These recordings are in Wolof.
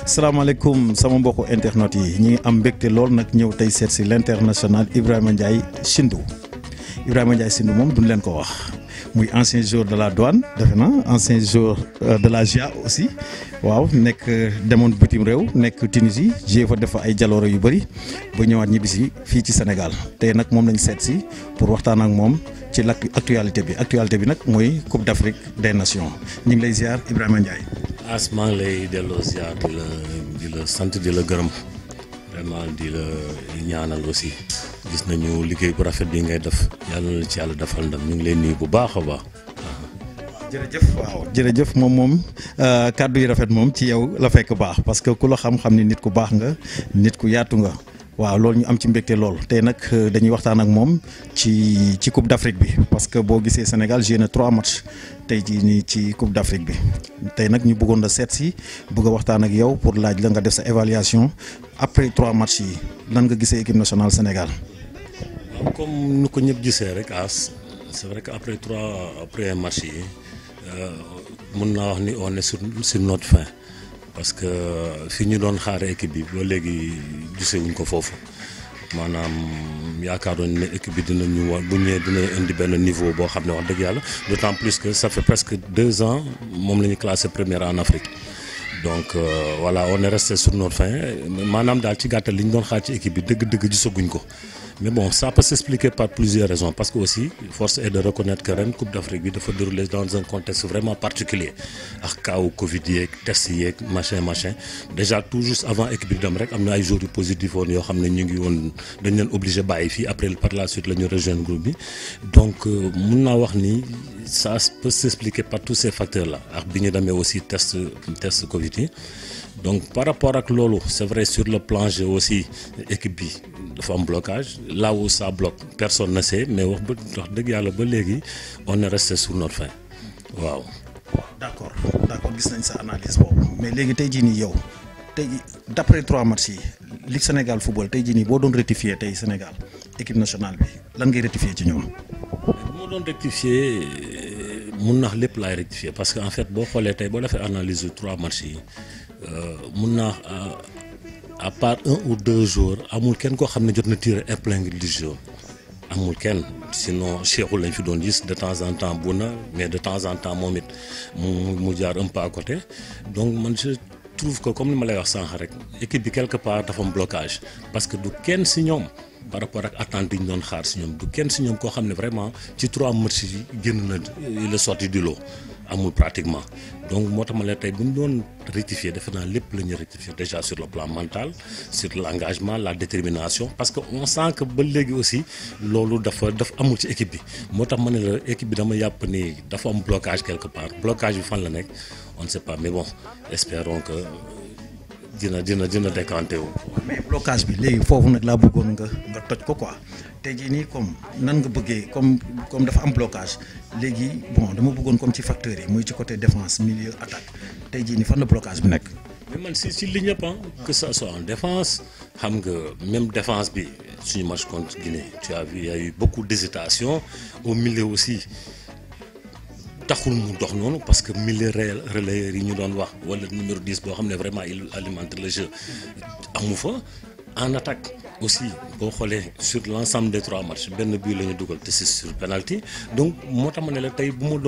salaamaaleykum sama mbokku internet yi ñi ngi am mbégte lool nag ñëw tey seet si l'international Ibrahima Ndiaye Chindou Ibrahima Ndiaye Chindou moom duñ leen ko wax muy ancien joueur de la douane defe na ancien joueur de la GIA aussi waaw nekk demoon bitim réew nekk Tunisie joué fa def fa ay jaloore yu bëri ba ñëwaat ñibbisi fii ci Sénégal tey nag moom lañ seet si pour waxtaan ak moom ci actualité bi nag mooy Coupe d'Afrique des Nations ñu ngi lay ziar Ibrahima Ndiaye. As maa ngi lay delloo ziar di la sant di la gërëm vraiment di la ñaanal aussi gis nañu liggéey bu rafet bi ngay def yàlla na la ci yàlla defal ndam ñu ngi lay nuyu bu baax a baax. jërëjëf waaw jërëjëf moom kàddu yi rafet moom ci yow la fekk baax parce que ku la xam-xam ni nit ku baax nga nit ku yaatu nga waaw loolu ñu am ci mbégte lool tey nag dañuy waxtaan ak moom ci Coupe d'Afrique bi parce que boo gisee Sénégal joué na 3 matchs tey jii nii ci Coupe d'Afrique bi tey nag ñu bëggoon la seet si bëgg a waxtaan ak yow pour laaj la nga def sa évaluation après 3 matchs yi lan nga gisee équipe nationale Sénégal. waaw comme nu ko ñëpp gisee rek As c'est vrai que après 3 premiers matchs yi mën naa wax ni on est sur notre fin. parce que fi ñu doon xaare équipe bi ba léegi gisewuñ ko foofu maanaam yaakaaroon ne équipe bi dinañu war bu ñëwee dina indi benn niveau boo xam ne wax dëgg yàlla d'autant plus que ça fait presque 2 ans moom la ñu classé première en Afrique donc voilà on est resté sur notre fin maanaam daal ci gàttal li ñu doon xaar ci équipe bi dëgg-dëgg gisaguñ ko mais bon ça peut s'expliquer par plusieurs raisons parce que aussi force est de reconnaître que ren Coupe d'Afrique bi dafa déroulé dans un contexte vraiment particulier ak kaawu Covid yeeg test yeeg machin déjà tout juste avant équipe bi dem rek am na ay jours yu positifs woon yoo xam ne ñu ngi woon dañ leen obligé bàyyi fii après par la suite la ñu rejoindre groupe bi donc mun naa wax ni ça peut s'expliquer par tous ces facteurs là ak bi ñu demee aussi test Covid yi donc par rapport ak loolu c'est vrai sur le plan jeu aussi équipe bi dafa am blocage là où ça bloque personne ne sait mais wax dëgg yàlla ba léegi on est resté sur notre fin waaw. d'accord gis nañ sa analyse boobu mais léegi tey jii nii yow tey d'après 3 matchs yi Ligue Sénégal football tey jii nii boo doon rectifier tey Sénégal équipe nationale bi lan ngay rectifier ci ñoom. bu ma doon rectifier mun naa lépp laay rectifier parce que en fait boo xoolee tey boo defee analyse yu 3 matchs yi. mun naa à part 1 ou 2 jours amul kenn koo xam ne jot na tirer épingle du jeu amul kenn sinon Cheikhou lañ fi doon gis de temps en temps Bouna mais de temps en temps moom it mu jaar un peu à côté donc man je trouve que comme ni ma lay wax sànq rek équipe bi quelque part dafa am blocage parce que du kenn si ñoom par rapport ak attente yi ñu doon xaar si ñoom du kenn si ñoom koo xam ne vraiment ci 3 matchs yi génn na il est sorti du lot amul pratiquement donc moo tax ma la tey bu ñu doon rectifier defe naa lépp la ñuy rectifier déjà sur le plan mental sur l'engagement la détermination parce que on sent que ba léegi aussi loolu dafa amul ci équipe bi moo tax ma ne la équipe bi dama yàpp ni dafa am blocage quelque part blocage bi fan la nekk on ne sait pas mais bon espérons que dina décanté wu. mais blocage bi léegi foofu nag laa bëggoon nga toj ko quoi tey jii nii comme nan nga bëggee comme dafa am blocage léegi bon dama bëggoon comme ci facteurs yi muy ci côté défense milieu attaque tey jii nii fan la blocage bi nekk. mais man si ligne yëpp que ça soit en défense xam nga même défense bi suñu match contre Guinée tu as vu il y a eu beaucoup d'hésitation au milieu aussi. taxul mu dox noonu parce que milieu relayeur yi ñu doon wax wala numéro 10 boo xam ne vraiment il alimente le jeu amu fa en attaque aussi boo xoolee sur l'ensemble des 3 matchs benn but la ñu dugal te c'est sur penalty donc moo tax ma ne la tey bu ñu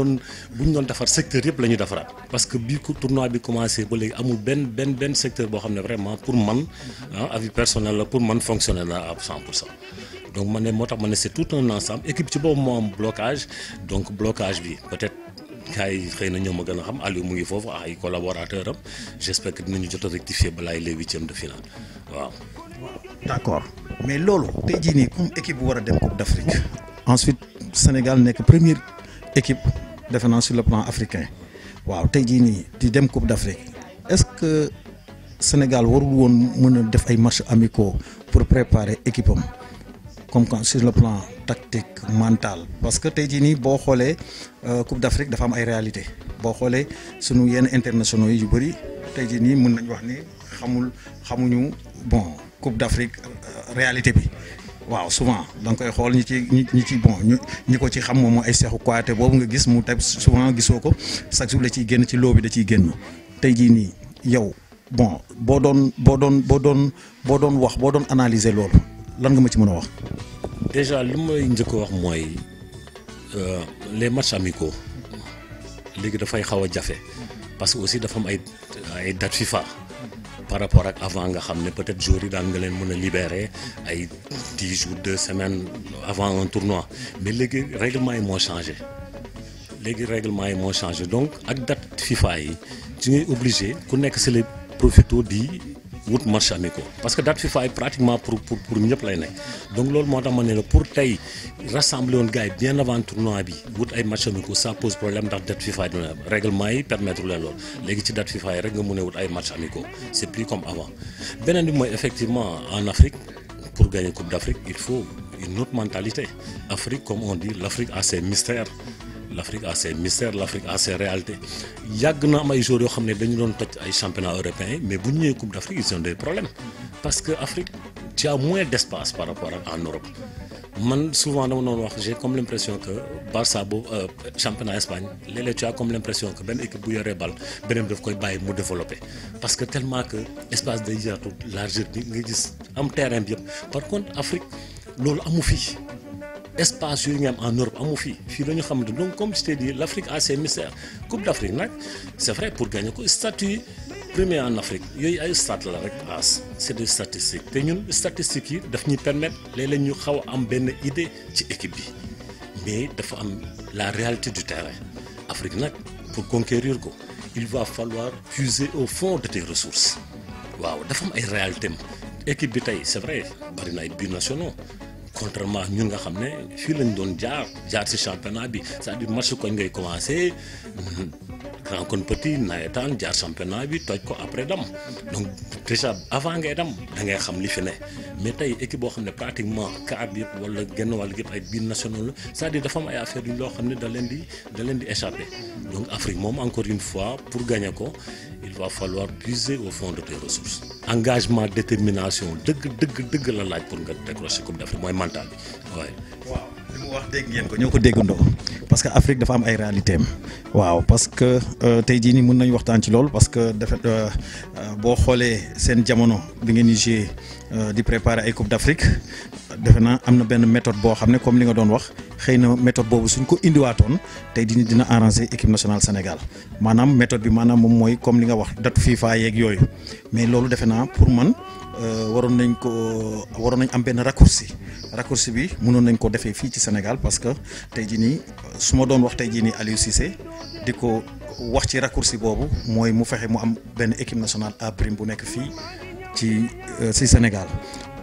doon defar secteur yëpp la ñu defaraat parce que bii tournoi bi commencé ba léegi amul benn secteur boo xam ne vraiment pour man avis personnel la pour man fonctionner na à 100%. donc ma ne moo tax ma ne c'est tout un ensemble équipe ci boobu moo am blocage donc blocage bi peut-être gars yi xëy na ñoo ma gën a xam Aliou mu ngi foofu ay collaborateurs am j'espère que dinañu jot a rectifier balaay les 8e de finale waaw. d'accord mais loolu tey jii nii comme équipe bu war a dem Coupe d'Afrique ensuite Sénégal nekk première équipe defe naa sur le plan africain waaw tey jii nii di dem Coupe d'Afrique est-ce que Sénégal warul woon mën a def ay matchs amicaux pour préparer équipe am comme sur le plan tactique mental parce que tey jii nii boo xoolee Coupe d'Afrique dafa am ay réalité boo xoolee sunu yenn internationaux yu bëri tey jii nii mën nañu wax ni xamuñu bon Coupe d'Afrique réalité bi waaw souvent da nga koy xool ñi ci bon ñi ko ci xam moom mooy ay Cheikhou Kouyaté boobu nga gis mu tey souvent gisoo ko chaque jour la ciy génn ci loo bi da ciy génn tey jii nii yow bon boo doon wax boo doon analyser loolu lan nga ma ci mën a wax. déjà li may njëkk a wax mooy les matchs amicaux léegi dafay xaw a jafe parce que aussi dafa am ay date FIFA par rapport ak avant nga xam ne peut-être joueurs yi daan nga leen mën a libérer ay 10 jours 2 semaines avant un tournoi mais léegi règlement yi moo changé donc ak date FIFA yi ci ngay obligé ku nekk si les profito di wut match amicaux parce que date FIFA yi pratiquement pour ñëpp lay nekk donc loolu moo tax ma ne la pour tey rassembler woon gars yi bien avant tournoi bi wut ay match amicaux ça pose problème ndax date FIFA yi dina règlement yi permettre leen loolu léegi ci date FIFA yi rek nga mën a wut ay match amicaux c'est plus comme avant beneen bi mooy effectivement en Afrique pour gagner Coupe d'Afrique il faut une autre mentalité Afrique comme on dit l'Afrique a ses mystères l'Afrique a ses réalités yàgg na am ay joueurs yoo xam ne dañu doon toj ay championnats européens mais bu ñu ñëwee Coupe d'Afrique ils ont des problèmes parce que Afrique tu as moins d'espace par rapport ak en Europe man souvent dama doon wax j'ai comme l'impression que Barça boobu championnat Espagne léeg-léeg tu as comme l'impression que benn équipe bu yoree bal beneen daf koy bàyyi mu développer parce que tellement que espace day yaatu largeur bi nga gis am terrain bi yëpp par contre Afrique loolu amu fi. espace yooyu nga am en Europe amu fii la ñu xamante donc comme je t'ai dit l'Afrique a ses mystères Coupe d'Afrique nag c'est vrai pour gagner ko statut premier en Afrique yooyu ay stat la rek c'est des statistiques te ñun statistiques yi daf ñuy permettre léeg-léeg ñu xaw a am benn idée ci équipe bi mais dafa am la réalité du terrain Afrique nag pour conquérir ko il va falloir puiser au fond de tes ressources waaw dafa am ay réalités équipe bi tey c'est vrai bari na ay binationaux contrairement ñun nga xam ne fii lañ doon jaar ci championnat bi c'est-à-dire match koñ ngay commencer grand kon petit nawetaan jaar championnat bi toj ko après dam donc déjà avant ngay dam da ngay xam li fi ne mais tey équipe boo xam ne pratiquement quart bi yëpp wala genn wàll yëpp ay binationaux la c'est-à-dire dafa am ay affaires yu loo xam ne da leen di échapper donc Afrique moom encore une fois pour gagner ko il va falloir puiser au fond de tes ressources engagement détermination dëgg la laaj pour nga décrocher Coupe d'Afrique mooy mental bi waaye. waaw li mu wax dégg ngeen ko ñoo ko déggandoo parce que Afrique dafa am ay réalités am waaw parce que tey jii nii mën nañu waxtaan ci loolu parce que dafa boo xoolee seen jamono bi ngeen di jouer di préparer ay Coupe d'Afrique defe naa am na benn méthode boo xam ne comme li nga doon wax xëy na méthode boobu suñ ko indiwaatoon tey dina arranger équipe nationale Sénégal maanaam méthode bi maanaam moom mooy comme li nga wax date FIFA yeeg yooyu mais loolu defe naa pour man waroon nañ am benn raccourci bi mënoon nañ ko defee fii ci Sénégal parce que tey jii nii su ma doon wax tey jii nii Aliou Cissé di ko wax ci raccourci boobu mooy mu fexe mu am benn équipe nationale à prime bu nekk fii ci Sénégal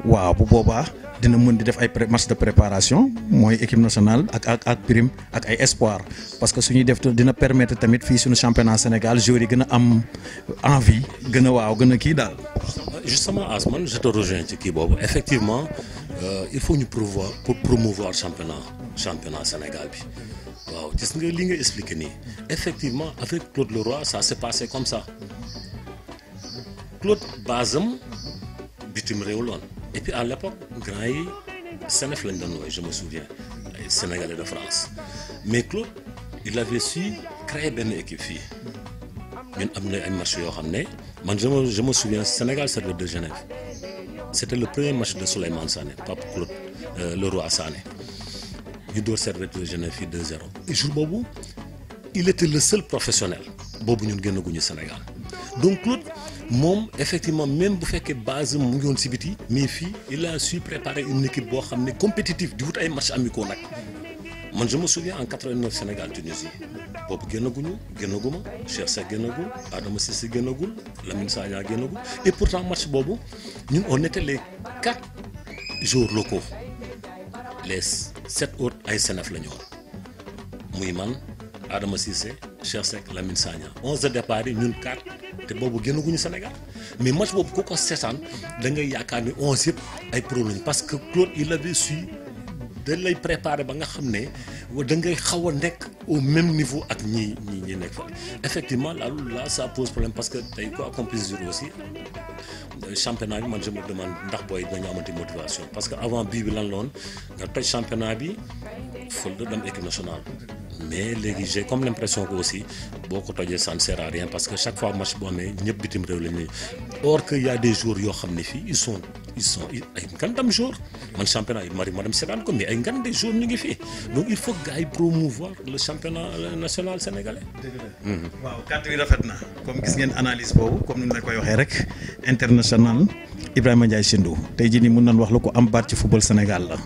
waaw bu boobaa dina mën di def ay match de préparation mooy équipe nationale ak prime ak ay espoir parce que suñuy def dina permettre tamit fii suñu championnat Sénégal joueurs yi gën a am envie gën a kii daal. justement Asman je te rejoins ci kii boobu effectivement il faut ñu promouvoir championnat Sénégal bi waaw gis nga li nga expliqué nii effectivement avec Claude Leroy ça s'est passé comme ça Claude basam bitim réew loon et puis à l'époque grand yi Sénéf lañ doon wooye je me souviens ay Sénégalais de France mais Claude il avait su créer benn équipe fii ñun am na ay match yoo xam ne man je me souviens Sénégal Servette de Genève c'était le premier match de Souleymane Sané Pape Claude Leroy Sané ñu door Servette de Genève fii 2-0 et jour boobu il était le seul professionnel boobu ñun génnaguñu Sénégal donc Claude moom effectivement même bu fekkee base mu ngi woon si biti mais fii il a su préparer une équipe boo xam ne compétitive di wut ay matchs amicaux nag man je me souviens en 89 Sénégal Tunisie boobu génnaguma Cheikh Seck génnagul Adama Cissé génnagul Lamine Sagna génnagul et pourtant match boobu ñun on était les 4 joueurs locaux les 7 autres ay Sénéf la ñu woon muy man Adama Cissé Cheikh Seck Lamine Sagna 11 de départ yi ñun 4 te boobu génnaguñu Sénégal mais match boobu ku ko seetaan da ngay yaakaar ni 11 yëpp ay problème parce que Claude il avait su da lay préparer ba nga xam ne da ngay xaw a nekk au même niveau ak ñi nekk fa effectivement là ça pose problème parce que tey quoi qu'on puisse dire aussi championnat bi man je me demande ndax booy dañu amati motivation parce que avant bii bi lan la woon nga toj championnat bi fol da dem équipe nationale mais léegi j'ai comme l'impression que aussi boo ko tojee ça ne sert à rien parce que chaque fois match boo amee ñëpp bitim réew la ñuy or que y a des joueurs yoo xam ne fii ils sont ay ngandam joueurs man championnat yi ma dem seetaan ko mais ay ngande joueurs ñu ngi fii donc il faut que gars yi promouvoir le championnat national sénégalais. waaw kàddu yi rafet na comme gis ngeen analyse boobu comme ni ma koy waxee rek international Ibrahima Ndiaye Sendou tey jii nii mun nañ wax la ko am baat ci football Sénégal la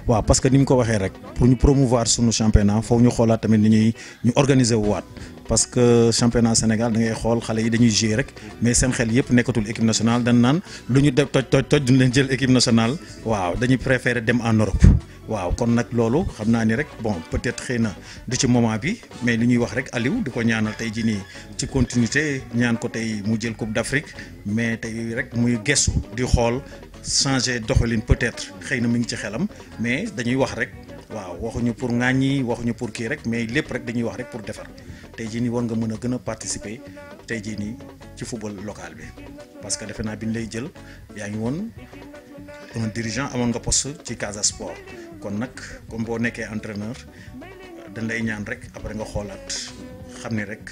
waaw parce que ni mu ko waxee rek pour ñu promouvoir sunu championnat foofu ñu xoolaat tamit ni ñu organiser wu waat parce que championnat Sénégal da ngay xool xale yi dañuy jouer rek mais seen xel yëpp nekkatul équipe nationale dañ naan lu ñu def toj duñ leen jël équipe nationale waaw dañuy préférer dem en Europe. waaw kon nag loolu xam naa ni rek bon peut-être xëy na du ci moment bi mais li ñuy wax rek Aliou di ko ñaanal tey jii nii ci continuité ñaan ko tey mu jël Coupe d'Afrique mais tey rek muy gestu di xool changer doxalin peut-être xëy na mi ngi ci xelam mais dañuy wax rek waaw waxuñu pour ŋàññi waxuñu pour kii rek mais lépp rek dañuy wax rek pour defar tey jii nii war nga mën a gën a participer tey jii nii ci football local bi parce que defe naa bi ñu lay jël yaa ngi woon un dirigeant amoon nga poste ci Casa Sport. kon nag comme boo nekkee entraîneur dañ lay ñaan rek après nga xoolaat xam ni rek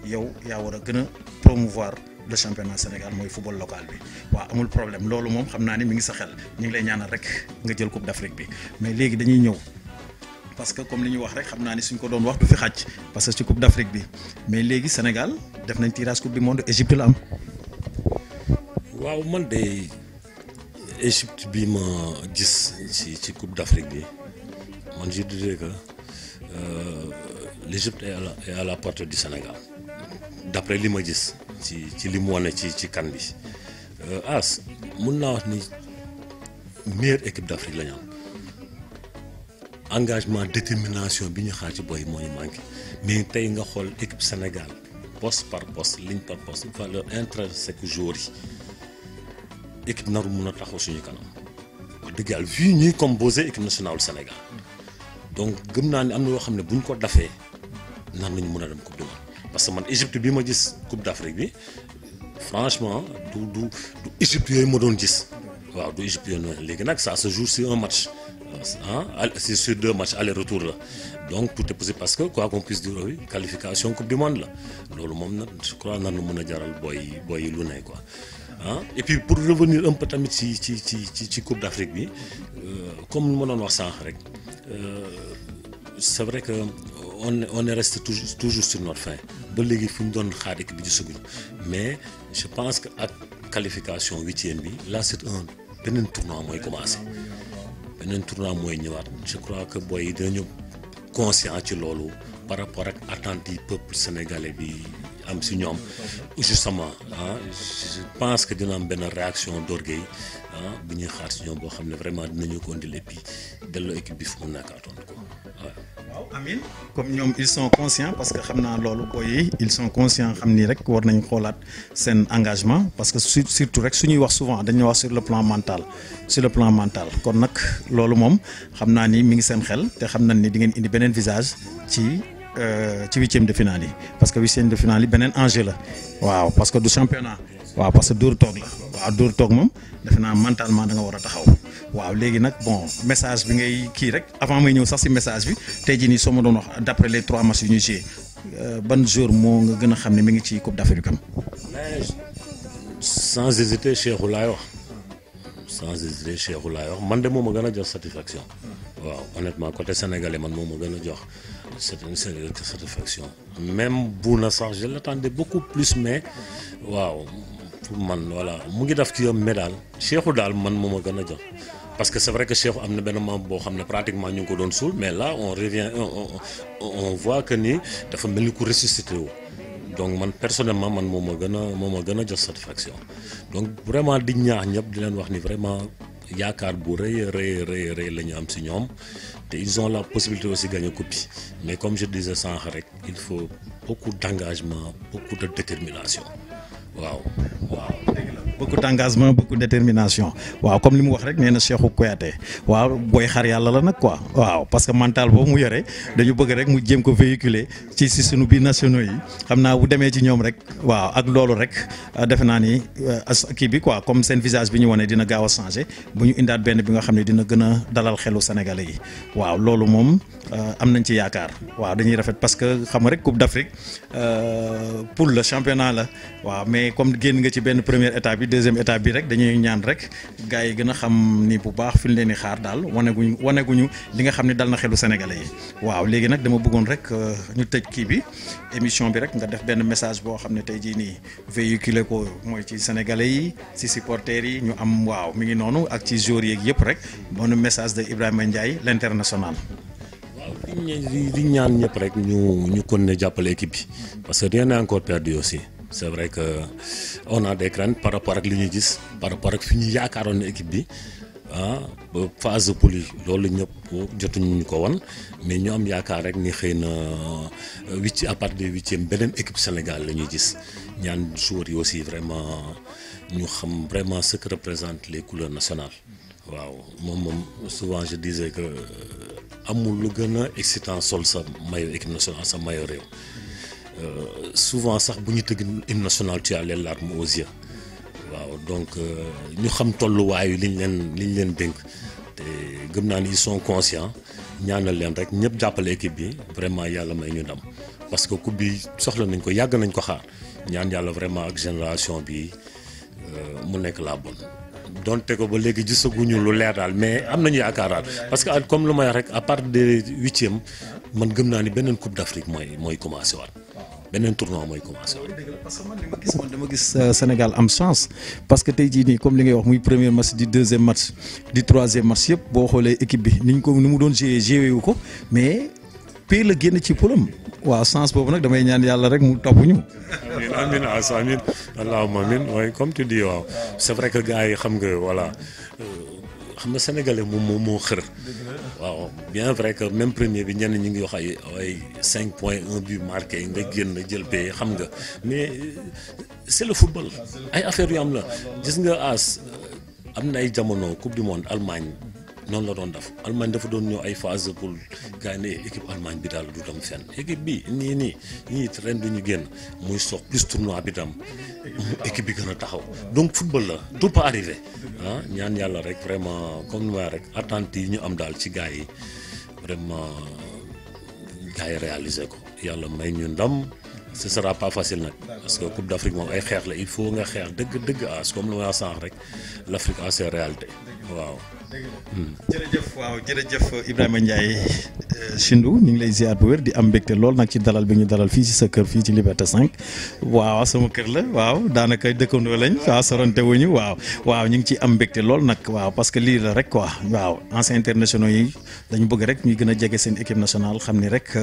yow yaa war a gën a promouvoir le championnat Sénégal mooy football local bi waaw amul problème loolu moom xam naa ni mi ngi sa xel ñu ngi lay ñaanal rek nga jël Coupe d'Afrique bi mais léegi dañuy ñëw parce que comme li ñu wax rek xam naa ni suñ ko doon wax du fi xaj parce que ci Coupe d'Afrique bi mais léegi Sénégal def nañ tirage Coupe du monde Égypte la am. waaw man de Égypte bi ma gis ci Coupe d'Afrique bi man je dirais que l'Égypte est à la portée du Sénégal d'après li ma gis ci li mu wane ci CAN bi as mun naa wax ni meilleure équipe d'Afrique la ñu am engagement détermination bi ñu xaar ci boy moo ñu manqué mais tey nga xool équipe Sénégal poste par poste ligne par poste valeur intrinsèque joueurs yi équipe naru mun a taxaw suñu kanam wax dëgg yàlla vu ñuy composé équipe nationale du Sénégal donc gëm naa ni am na yoo xam ne bu ñu ko dafee nar nañu mën a dem coupe du monde parce que man Égypte bi ma gis coupe d'Afrique bi franchement du Égypte yooyu ma doon gis waaw du Égypte yooyu noonu léegi nag ça se joue sur un match c'est sur 2 matchs aller-retour la donc tout est possible parce que quoi qu'on puisse dire oui qualification coupe du monde la loolu moom nag je crois nar na mën a jaral booy yi lu ne quoi. Et puis pour revenir un peu tamit ci Coupe d'Afrique bi comme ma doon wax sànq rek c'est vrai que on est resté toujours sur notre faim ba léegi fu ñu doon xaar équipe bi gisaguñu mais je pense que ak qualification 8e bi là c'est beneen tournoi mooy commencé beneen tournoi mooy ñëwaat je crois que booy yi dinañu conscient ci loolu par rapport ak attentes yi peuple sénégalais bi am si ñoom justement je pense que dina am benn réaction d'orgueil bi ñuy xaar si ñoom boo xam ne vraiment dinañu ko indil et puis delloo équipe bi fu mu nekkaatoon quoi waaw amiin comme ñoom ils sont conscients parce que xam naa loolu booy yi ils sont conscients xam ni rek war nañ xoolaat seen engagement parce que surtout rek suñuy wax souvent dañuy wax sur le plan mental kon nag loolu moom xam naa ni mi ngi seen xel te xam nañ ni di ngeen indi beneen visage ci 8e de finale yi parce que 8e de finale yi beneen enjeu la waaw parce que du championnat waaw parce que dóor toog la waaw dóor toog moom defe naa mentalement da nga war a taxaw waaw léegi nag bon message bi ngay kii rek avant may ñëw sax ci message bi tey jii nii soo ma doon wax d'après les 3 matchs yu ñu joué ban jour moo nga gën a xam ne mi ngi ci Coupe d'Afrique am. mais sans hésiter Cheikhou laay wax man de moom a gën a jox satisfaction waaw honnêtement côté sénégalais man moom a gën a jox c'est une satisfaction même Bouna sax je l'attendais beaucoup plus mais waaw pour man voilà mu ngi def ci yom mais daal Cheikhou daal man moom a gën a jox parce que c'est vrai que Cheikhou am na benn membre boo xam ne pratiquement ñu ngi ko doon suul mais là on revient on voit que ni dafa mel ni ku ressuscité wu donc man personnellement man moom a gën a jox satisfaction donc vraiment di ñaax ñëpp di leen wax ni vraiment yaakaar bu rëy la ñu am si ñoom te ils ont la possibilité aussi de gagner coupe bi mais comme je disais sànq rek il faut beaucoup d'engagement beaucoup de détermination waaw. dëgg la beaucoup d'engagement beaucoup de détermination waaw comme li mu wax rek nee na Cheikhou Kouyaté waaw booy xar yàlla la nag quoi waaw parce que mental boobu mu yore dañu bëgg rek mu jéem ko véhiculer ci sunu biir nationaux yi xam naa bu demee ci ñoom rek waaw ak loolu rek defe naa ni kii bi quoi comme seen visage bi ñu wane dina gaaw a changer bu ñu indaat benn bi nga xam ne dina gën a dalal xelu sénégalais yi waaw loolu moom am nañ ci yaakaar waaw dañuy rafet parce que xam nga rek Coupe d'Afrique poule la championnat la waaw mais comme génn nga ci benn première étape bi deuxième étape bi rek dañuy ñaan rek gars yi gën a xam ni bu baax fi ñu leen di xaar daal waneguñu li nga xam ne dal na xelu sénégalais yi waaw léegi nag dama bëggoon rek ñu tëj kii bi émission bi rek nga def benn message boo xam ne tey jii nii véhiculer ko mooy ci sénégalais yi ci supporters yi ñu am waaw mi ngi noonu ak ci joueurs yeeg yëpp rek bon message de Ibrahima Ndiaye l'international. waaw di ñaan ñëpp rek ñu kon ne jàppale équipe bi parce que rien n'est encore perdu aussi c'est vrai que on a des craintes par rapport ak li ñuy gis par rapport ak fi ñu yaakaaroon ne équipe bi ba phase de poule loolu ñëpp jotuñu ñu ko wan mais ñu am yaakaar rek ni xëy na à partir de huitième beneen équipe Sénégal la ñuy gis ñaan joueurs yi aussi vraiment ñu xam vraiment ce que représente les couleurs nationales waaw moom souvent je disais que amul lu gën a excitant sol sa maillot équipe nationale sa maillot réew souvent sax bu ñu tëgg hymne national tu as les larmes aux yeux waaw donc ñu xam tolluwaayu liñ leen dénk te gëm naa ni ils sont conscients ñaanal leen rek ñëpp jàppale équipe bi vraiment yàlla may ñu ndam parce que coupe bi soxla nañ ko yàgg nañ ko xaar ñaan yàlla vraiment ak génération bi mu nekk la bonne donte ko ba léegi gisaguñu lu leer daal mais am nañu yaakaar parce que comme lu may wax rek à partir de huitième man gëm naa ni beneen coupe d'Afrique mooy commencé waat beneen tournoi mooy commencé waat. parce que man li ma gis dama gis Sénégal am chance parce que tey jii nii comme li ngay wax muy premier match di deuxième match di troisième match yëpp boo xoolee équipe bi ni mu doon joué wu ko mais pay la génn ci poulam waaw chance boobu nag damay ñaan yàlla rek mu topp ñu. amiin amiin allahumma amiin waaye comme tu dis waaw c'est vrai que gars yi xam nga voilà xam nga sénégalais moom moo xër. waaw bien vrai que même premier bi ñenn ñi ngi wax ay 5 points 1 but marqué nga génn jël pay xam nga mais c'est le football ay affaire yu am la gis nga am na ay jamono coupe du monde Allemagne. noonu la doon def Allemagne dafa doon ñëw ay phase de poule gars yi ne équipe Allemagne bi daal du dem fenn équipe bi ñii ren du ñu génn muy sox plus tournoi bi tam équipe bi gën a taxaw donc football la tout peut arriver ñaan yàlla rek vraiment comme ni ma rek attente yi ñu am daal ci gars yi vraiment gars yi réaliser ko yàlla may ñu ndam ce sera pas facile nag parce que Coupe d'Afrique moom ay xeex la il faut nga xeex dëgg comme lu ma sànq rek l'Afrique a ses réalités waaw. jërëjëf Ibrahima Ndiaye Chindou ñu ngi lay ziar bu wér di am mbégte lool nag ci dalal bi ñu dalal fii ci sa kër fii ci Liberté 5 waaw sama kër la waaw daanaka dëkkandoo lañ waaw sorante wuñu waaw ñu ngi ci am mbégte lool nag waaw parce que lii la rek quoi waaw anciens internationaux yi dañu bëgg rek ñuy gën a jege seen équipe nationale xam ni rek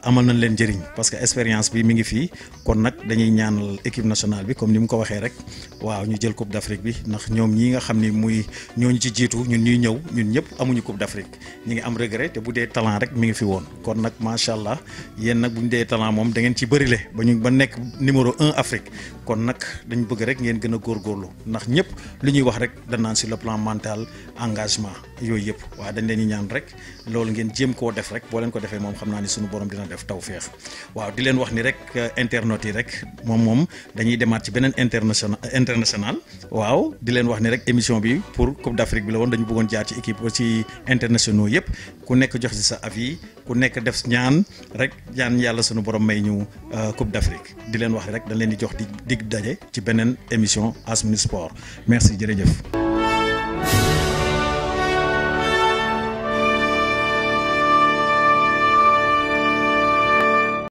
amal nañ leen njëriñ parce que expérience bi mi ngi fii kon nag dañuy ñaanal équipe nationale bi comme ni mu ko waxee rek waaw ñu jël Coupe d'Afrique bi ndax ñoom ñi nga xam ni muy ñooñu ci jiitu ñun ñuy ñëw ñun ñëpp amuñu Coupe d'Afrique ñi ngi am regret te bu dee talent rek mi ngi fi woon kon nag macha allah yéen nag bu ñu dee talent moom da ngeen ci bërile ba nekk numéro 1 Afrique kon nag dañu bëgg rek ngeen gën a góorgóorlu ndax ñëpp li ñuy wax rek dañ naan sur le plan mental engagement yooyu yëpp waaw dañ leen di ñaan rek loolu ngeen jéem koo def rek boo leen ko defee moom xam naa ni suñu borom dina def tawfeex waaw di leen wax ni rek internautes yi rek moom dañuy demaat ci beneen international waaw di leen wax ni rek émission bi pour Coupe d'Afrique bi la woon dañu bëggoon jaar ci équipe ci internationaux yëpp ku nekk jox ci sa avis ku nekk def ñaan rek ñaan yàlla suñu borom may ñu Coupe d'Afrique di leen wax rek dañ leen di jox dig daje ci beneen émission As Minutes Sport merci jërëjëf.